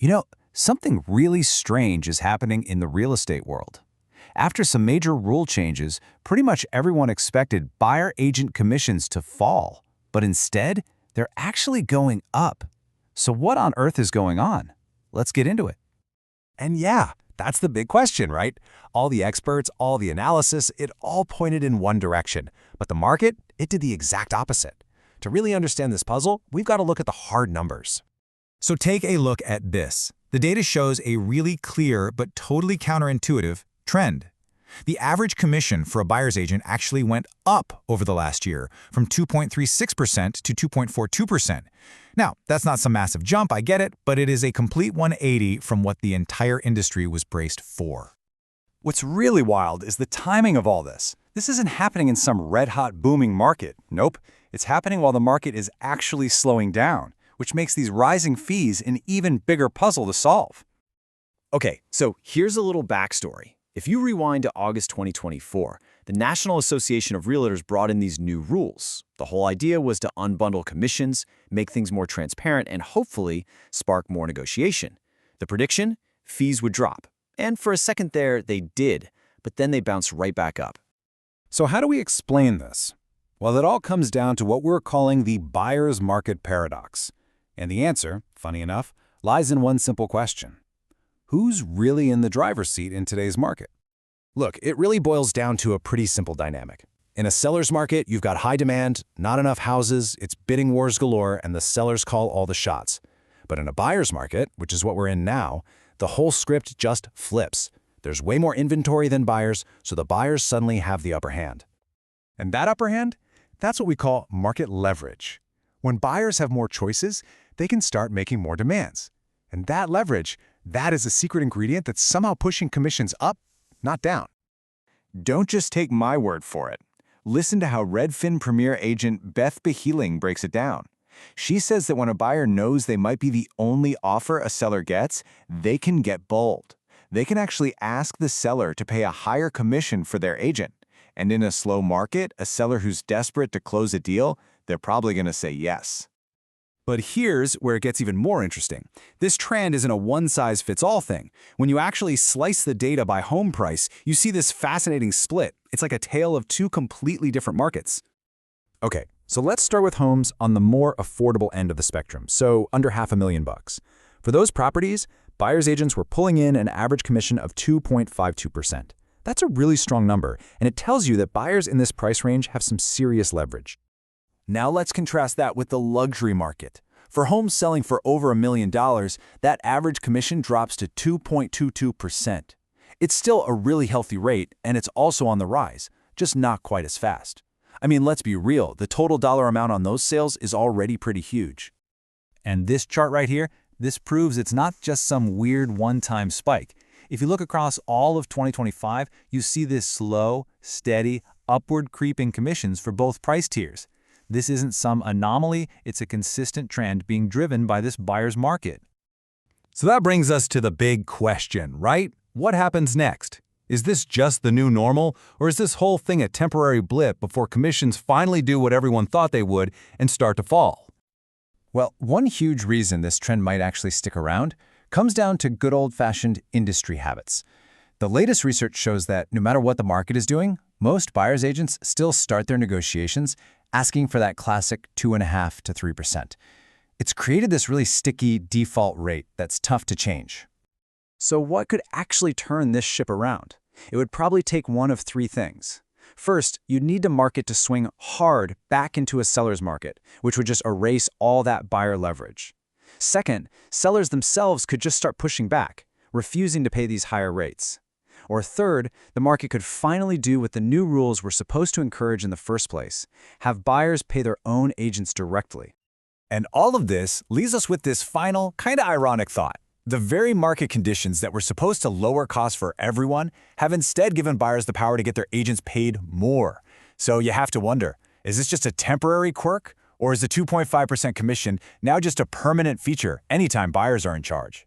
You know, something really strange is happening in the real estate world. After some major rule changes, pretty much everyone expected buyer-agent commissions to fall, but instead, they're actually going up. So what on earth is going on? Let's get into it. And yeah, that's the big question, right? All the experts, all the analysis, it all pointed in one direction. But the market, it did the exact opposite. To really understand this puzzle, we've got to look at the hard numbers. So take a look at this. The data shows a really clear but totally counterintuitive trend. The average commission for a buyer's agent actually went up over the last year, from 2.36% to 2.42%. Now, that's not some massive jump, I get it, but it is a complete 180 from what the entire industry was braced for. What's really wild is the timing of all this. This isn't happening in some red-hot booming market. Nope, it's happening while the market is actually slowing down, which makes these rising fees an even bigger puzzle to solve. Okay, so here's a little backstory. If you rewind to August 2024, the National Association of Realtors brought in these new rules. The whole idea was to unbundle commissions, make things more transparent, and hopefully spark more negotiation. The prediction? Fees would drop. And for a second there, they did, but then they bounced right back up. So how do we explain this? Well, it all comes down to what we're calling the buyer's market paradox. And the answer, funny enough, lies in one simple question. Who's really in the driver's seat in today's market? Look, it really boils down to a pretty simple dynamic. In a seller's market, you've got high demand, not enough houses, it's bidding wars galore, and the sellers call all the shots. But in a buyer's market, which is what we're in now, the whole script just flips. There's way more inventory than buyers, so the buyers suddenly have the upper hand. And that upper hand? That's what we call market leverage. When buyers have more choices, they can start making more demands. And that leverage, that is a secret ingredient that's somehow pushing commissions up, not down. Don't just take my word for it. Listen to how Redfin Premier agent Beth Behealing breaks it down. She says that when a buyer knows they might be the only offer a seller gets, they can get bold. They can actually ask the seller to pay a higher commission for their agent. And in a slow market, a seller who's desperate to close a deal, they're probably going to say yes. But here's where it gets even more interesting. This trend isn't a one-size-fits-all thing. When you actually slice the data by home price, you see this fascinating split. It's like a tale of two completely different markets. Okay, so let's start with homes on the more affordable end of the spectrum, so under $500,000. For those properties, buyer's agents were pulling in an average commission of 2.52%. That's a really strong number, and it tells you that buyers in this price range have some serious leverage. Now let's contrast that with the luxury market. For homes selling for over $1 million, that average commission drops to 2.22%. It's still a really healthy rate, and it's also on the rise, just not quite as fast. I mean, let's be real, the total dollar amount on those sales is already pretty huge. And this chart right here, this proves it's not just some weird one-time spike. If you look across all of 2025, you see this slow, steady, upward creeping commissions for both price tiers. This isn't some anomaly, it's a consistent trend being driven by this buyer's market. So that brings us to the big question, right? What happens next? Is this just the new normal, or is this whole thing a temporary blip before commissions finally do what everyone thought they would and start to fall? Well, one huge reason this trend might actually stick around comes down to good old-fashioned industry habits. The latest research shows that no matter what the market is doing, most buyer's agents still start their negotiations asking for that classic 2.5% to 3%. It's created this really sticky default rate that's tough to change. So what could actually turn this ship around? It would probably take one of three things. First, you'd need the market to swing hard back into a seller's market, which would just erase all that buyer leverage. Second, sellers themselves could just start pushing back, refusing to pay these higher rates. Or third, the market could finally do what the new rules were supposed to encourage in the first place, have buyers pay their own agents directly. And all of this leaves us with this final, kind of ironic thought. The very market conditions that were supposed to lower costs for everyone have instead given buyers the power to get their agents paid more. So you have to wonder, is this just a temporary quirk? Or is the 2.5% commission now just a permanent feature anytime buyers are in charge?